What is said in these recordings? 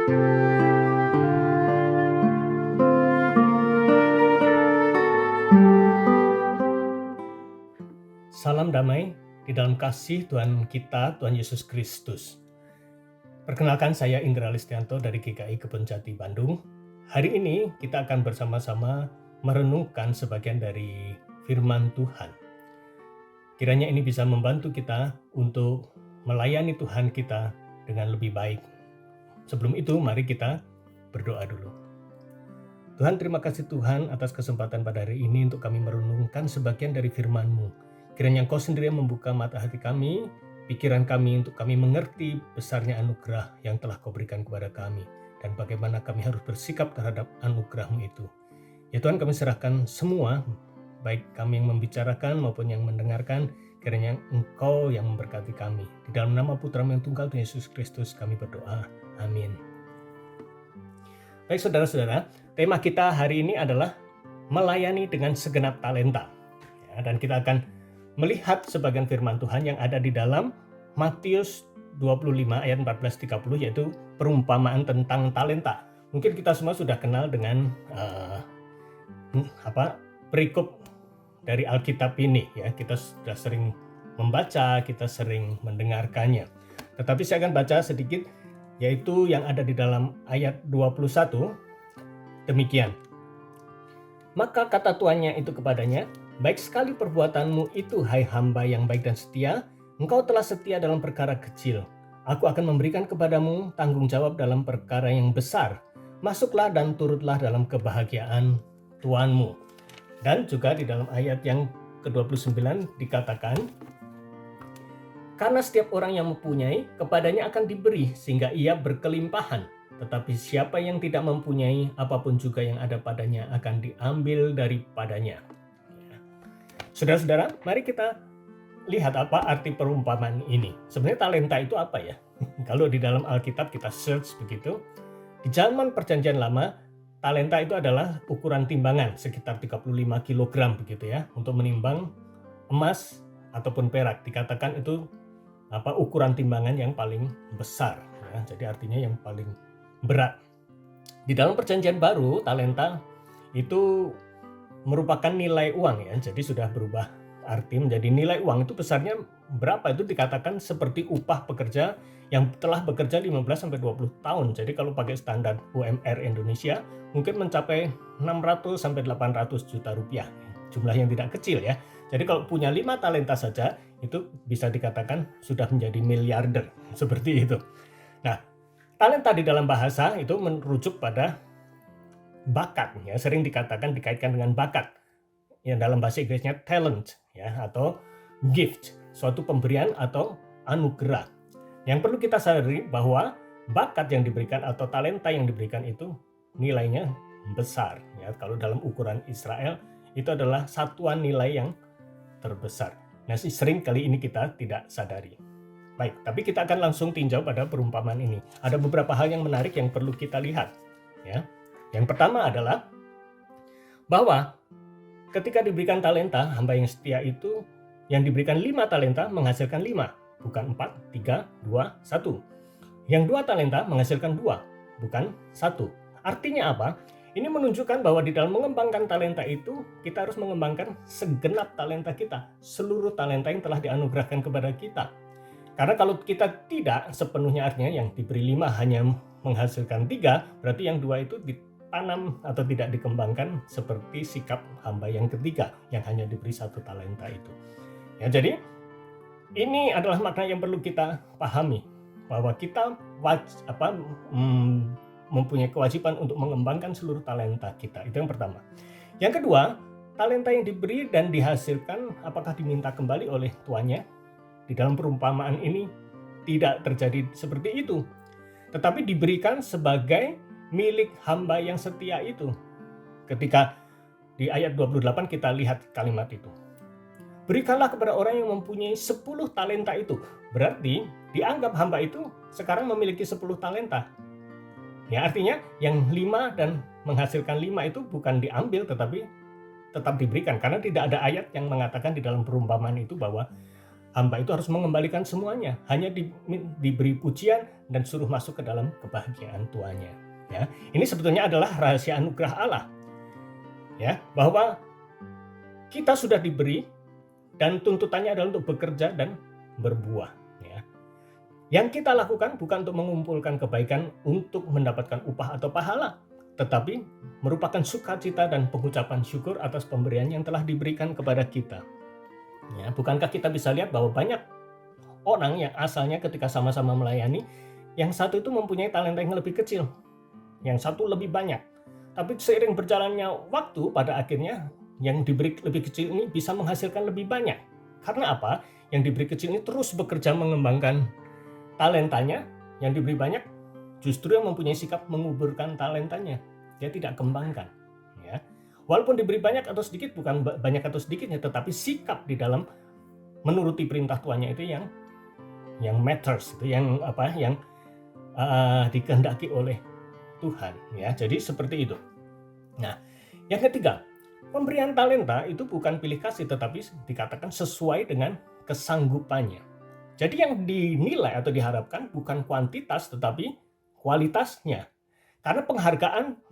Salam damai di dalam kasih Tuhan kita, Tuhan Yesus Kristus. Perkenalkan, saya Indra Listianto dari GKI Kebonjati Bandung. Hari ini kita akan bersama-sama merenungkan sebagian dari firman Tuhan. Kiranya ini bisa membantu kita untuk melayani Tuhan kita dengan lebih baik. Sebelum itu, mari kita berdoa dulu. Tuhan, terima kasih Tuhan atas kesempatan pada hari ini untuk kami merenungkan sebagian dari firman-Mu. Kiranya Engkau sendiri yang membuka mata hati kami, pikiran kami untuk kami mengerti besarnya anugerah yang telah Kau berikan kepada kami, dan bagaimana kami harus bersikap terhadap anugerah-Mu itu. Ya Tuhan, kami serahkan semua, baik kami yang membicarakan maupun yang mendengarkan, kiranya Engkau yang memberkati kami. Di dalam nama Putra-Mu yang tunggal, Tuhan Yesus Kristus, kami berdoa. Amin. Baik saudara-saudara, tema kita hari ini adalah melayani dengan segenap talenta. Ya, dan kita akan melihat sebagian firman Tuhan yang ada di dalam Matius 25 ayat 14-30, yaitu perumpamaan tentang talenta. Mungkin kita semua sudah kenal dengan perikop dari Alkitab ini, ya. Kita sudah sering membaca, kita sering mendengarkannya. Tetapi saya akan baca sedikit, yaitu yang ada di dalam ayat 21. Demikian. Maka kata tuannya itu kepadanya, baik sekali perbuatanmu itu, hai hamba yang baik dan setia. Engkau telah setia dalam perkara kecil. Aku akan memberikan kepadamu tanggung jawab dalam perkara yang besar. Masuklah dan turutlah dalam kebahagiaan Tuanmu. Dan juga di dalam ayat yang ke-29 dikatakan, karena setiap orang yang mempunyai, kepadanya akan diberi, sehingga ia berkelimpahan. Tetapi siapa yang tidak mempunyai, apapun juga yang ada padanya akan diambil daripadanya. Saudara-saudara, mari kita lihat apa arti perumpamaan ini. Sebenarnya talenta itu apa ya? Kalau di dalam Alkitab kita search begitu, di zaman Perjanjian Lama, talenta itu adalah ukuran timbangan sekitar 35 kg begitu ya, untuk menimbang emas ataupun perak. Dikatakan itu ukuran timbangan yang paling besar ya. Jadi artinya yang paling berat. Di dalam Perjanjian Baru, talenta itu merupakan nilai uang ya. Jadi sudah berubah arti menjadi nilai uang. Itu besarnya berapa? Itu dikatakan seperti upah pekerja yang telah bekerja 15-20 tahun. Jadi kalau pakai standar UMR Indonesia mungkin mencapai 600-800 juta rupiah. Jumlah yang tidak kecil ya. Jadi kalau punya 5 talenta saja itu bisa dikatakan sudah menjadi miliarder. Seperti itu. Nah, talenta di dalam bahasa itu merujuk pada bakat ya, sering dikaitkan dengan bakat. Yang dalam bahasa Inggrisnya talent ya, atau gift, suatu pemberian atau anugerah. Yang perlu kita sadari bahwa bakat yang diberikan atau talenta yang diberikan itu nilainya besar ya. Kalau dalam ukuran Israel itu adalah satuan nilai yang terbesar. Nah, sering kali ini kita tidak sadari. Baik, tapi kita akan langsung tinjau pada perumpamaan ini. Ada beberapa hal yang menarik yang perlu kita lihat ya. Yang pertama adalah bahwa ketika diberikan talenta, hamba yang setia itu yang diberikan 5 talenta menghasilkan 5, bukan 4, 3, 2, 1. Yang 2 talenta menghasilkan 2, bukan 1. Artinya apa? Ini menunjukkan bahwa di dalam mengembangkan talenta itu, kita harus mengembangkan segenap talenta kita, seluruh talenta yang telah dianugerahkan kepada kita. Karena kalau kita tidak sepenuhnya, artinya yang diberi 5 hanya menghasilkan 3, berarti yang 2 itu ditanam atau tidak dikembangkan seperti sikap hamba yang ketiga yang hanya diberi 1 talenta itu. Ya, jadi ini adalah makna yang perlu kita pahami, bahwa kita mempunyai kewajiban untuk mengembangkan seluruh talenta kita. Itu yang pertama. Yang kedua, talenta yang diberi dan dihasilkan apakah diminta kembali oleh tuannya? Di dalam perumpamaan ini tidak terjadi seperti itu, tetapi diberikan sebagai milik hamba yang setia itu. Ketika di ayat 28 kita lihat kalimat itu. Berikanlah kepada orang yang mempunyai 10 talenta itu. Berarti dianggap hamba itu sekarang memiliki 10 talenta. Ya, artinya yang 5 dan menghasilkan 5 itu bukan diambil tetapi tetap diberikan. Karena tidak ada ayat yang mengatakan di dalam perumpamaan itu bahwa hamba itu harus mengembalikan semuanya, hanya diberi pujian dan suruh masuk ke dalam kebahagiaan tuannya. Ya, ini sebetulnya adalah rahasia anugerah Allah. Ya, bahwa kita sudah diberi dan tuntutannya adalah untuk bekerja dan berbuah. Ya. Yang kita lakukan bukan untuk mengumpulkan kebaikan untuk mendapatkan upah atau pahala, tetapi merupakan sukacita dan pengucapan syukur atas pemberian yang telah diberikan kepada kita. Ya, bukankah kita bisa lihat bahwa banyak orang yang asalnya ketika sama-sama melayani, yang satu itu mempunyai talenta yang lebih kecil, yang satu lebih banyak. Tapi seiring berjalannya waktu, pada akhirnya yang diberi lebih kecil ini bisa menghasilkan lebih banyak. Karena apa? Yang diberi kecil ini terus bekerja mengembangkan talentanya, yang diberi banyak justru yang mempunyai sikap menguburkan talentanya. Dia tidak kembangkan. Ya. Walaupun diberi banyak atau sedikit, bukan banyak atau sedikitnya, tetapi sikap di dalam menuruti perintah tuannya itu yang matters, itu yang dikehendaki oleh Tuhan. Ya, jadi seperti itu. Nah, yang ketiga, pemberian talenta itu bukan pilih kasih, tetapi dikatakan sesuai dengan kesanggupannya. Jadi yang dinilai atau diharapkan bukan kuantitas, tetapi kualitasnya. Karena penghargaan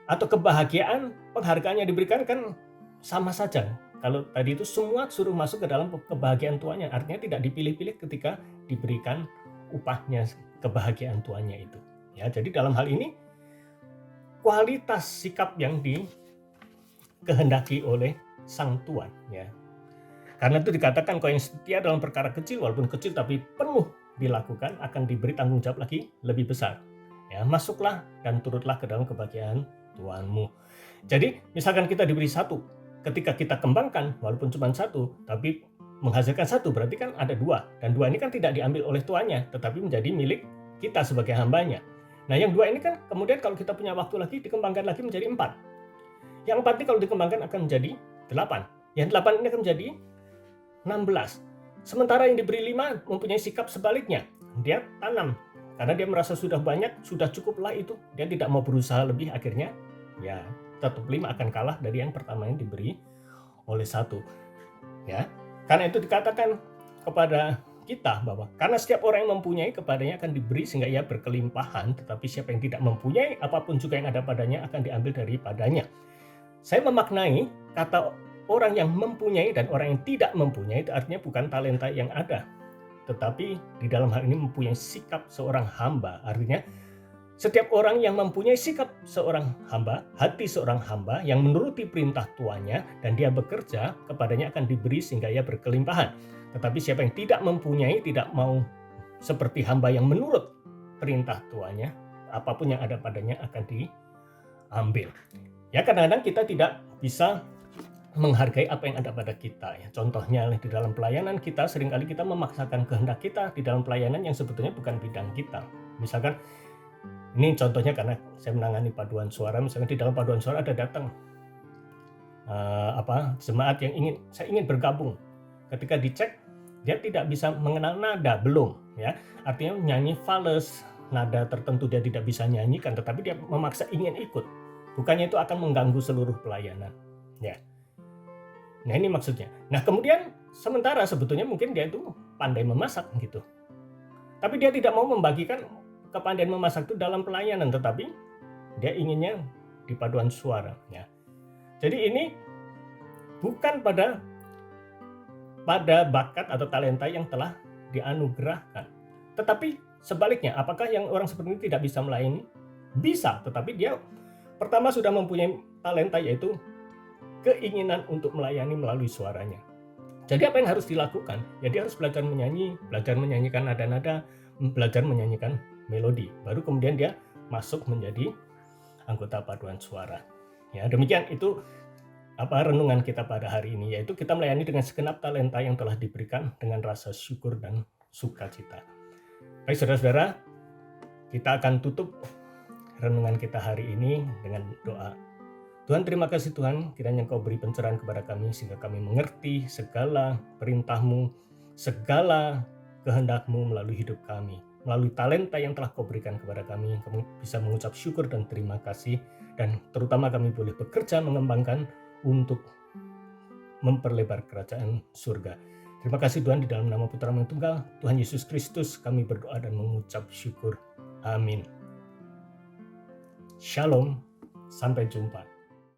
atau penghargaan yang diberikan kan sama saja. Kalau tadi itu semua suruh masuk ke dalam kebahagiaan tuannya, artinya tidak dipilih-pilih ketika diberikan upahnya, kebahagiaan tuannya itu. Ya, jadi dalam hal ini kualitas sikap yang dikehendaki oleh sang tuan. Ya. Karena itu dikatakan, kalau yang setia dalam perkara kecil, walaupun kecil tapi penuh dilakukan, akan diberi tanggung jawab lagi lebih besar. Ya, masuklah dan turutlah ke dalam kebahagiaan Tuhanmu. Jadi misalkan kita diberi satu, ketika kita kembangkan walaupun cuma satu, tapi menghasilkan satu, berarti kan ada dua. Dan dua ini kan tidak diambil oleh tuannya, tetapi menjadi milik kita sebagai hambanya. Nah, yang dua ini kan kemudian kalau kita punya waktu lagi, dikembangkan lagi menjadi 4. Yang 4 ini kalau dikembangkan akan menjadi 8. Yang 8 ini akan menjadi 16. Sementara yang diberi 5 mempunyai sikap sebaliknya. Dia tanam. Karena dia merasa sudah banyak, sudah cukuplah itu. Dia tidak mau berusaha lebih, akhirnya ya tetap 5 akan kalah dari yang pertama yang diberi oleh 1. Ya. Karena itu dikatakan kepada kita bahwa karena setiap orang yang mempunyai, kepadanya akan diberi sehingga ia berkelimpahan, tetapi siapa yang tidak mempunyai, apapun juga yang ada padanya akan diambil daripadanya. Saya memaknai kata orang yang mempunyai dan orang yang tidak mempunyai itu artinya bukan talenta yang ada, tetapi di dalam hal ini mempunyai sikap seorang hamba. Artinya setiap orang yang mempunyai sikap seorang hamba, hati seorang hamba yang menuruti perintah tuannya dan dia bekerja, kepadanya akan diberi sehingga ia berkelimpahan. Tetapi siapa yang tidak mempunyai, tidak mau seperti hamba yang menurut perintah tuannya, apapun yang ada padanya akan diambil. Ya, kadang-kadang kita tidak bisa menghargai apa yang ada pada kita. Ya, contohnya di dalam pelayanan kita, seringkali kita memaksakan kehendak kita di dalam pelayanan yang sebetulnya bukan bidang kita. Misalkan, ini contohnya karena saya menangani paduan suara, misalkan di dalam paduan suara ada datang jemaat yang saya ingin bergabung. Ketika dicek, dia tidak bisa mengenal nada, belum. Ya, artinya nyanyi fales, nada tertentu dia tidak bisa nyanyikan, tetapi dia memaksa ingin ikut. Bukannya itu akan mengganggu seluruh pelayanan. Ya. Nah, ini maksudnya. Nah, kemudian sementara sebetulnya mungkin dia itu pandai memasak gitu. Tapi dia tidak mau membagikan kepandaian memasak itu dalam pelayanan, tetapi dia inginnya di paduan suara. Ya. Jadi ini bukan pada bakat atau talenta yang telah dianugerahkan. Tetapi sebaliknya, apakah yang orang seperti ini tidak bisa melayani? Bisa, tetapi dia pertama sudah mempunyai talenta, yaitu keinginan untuk melayani melalui suaranya. Jadi apa yang harus dilakukan? Ya, dia harus belajar menyanyi, belajar menyanyikan nada-nada, belajar menyanyikan melodi. Baru kemudian dia masuk menjadi anggota paduan suara. Ya, demikian itu renungan kita pada hari ini, yaitu kita melayani dengan segenap talenta yang telah diberikan dengan rasa syukur dan sukacita. Baik saudara-saudara, kita akan tutup renungan kita hari ini dengan doa. Tuhan, terima kasih Tuhan, kiranya Engkau beri pencerahan kepada kami sehingga kami mengerti segala perintah-Mu, segala kehendak-Mu melalui hidup kami. Melalui talenta yang telah Kau berikan kepada kami bisa mengucap syukur dan terima kasih, dan terutama kami boleh bekerja mengembangkan untuk memperlebar kerajaan surga. Terima kasih Tuhan, di dalam nama Putra yang tunggal, Tuhan Yesus Kristus, kami berdoa dan mengucap syukur. Amin. Shalom, sampai jumpa.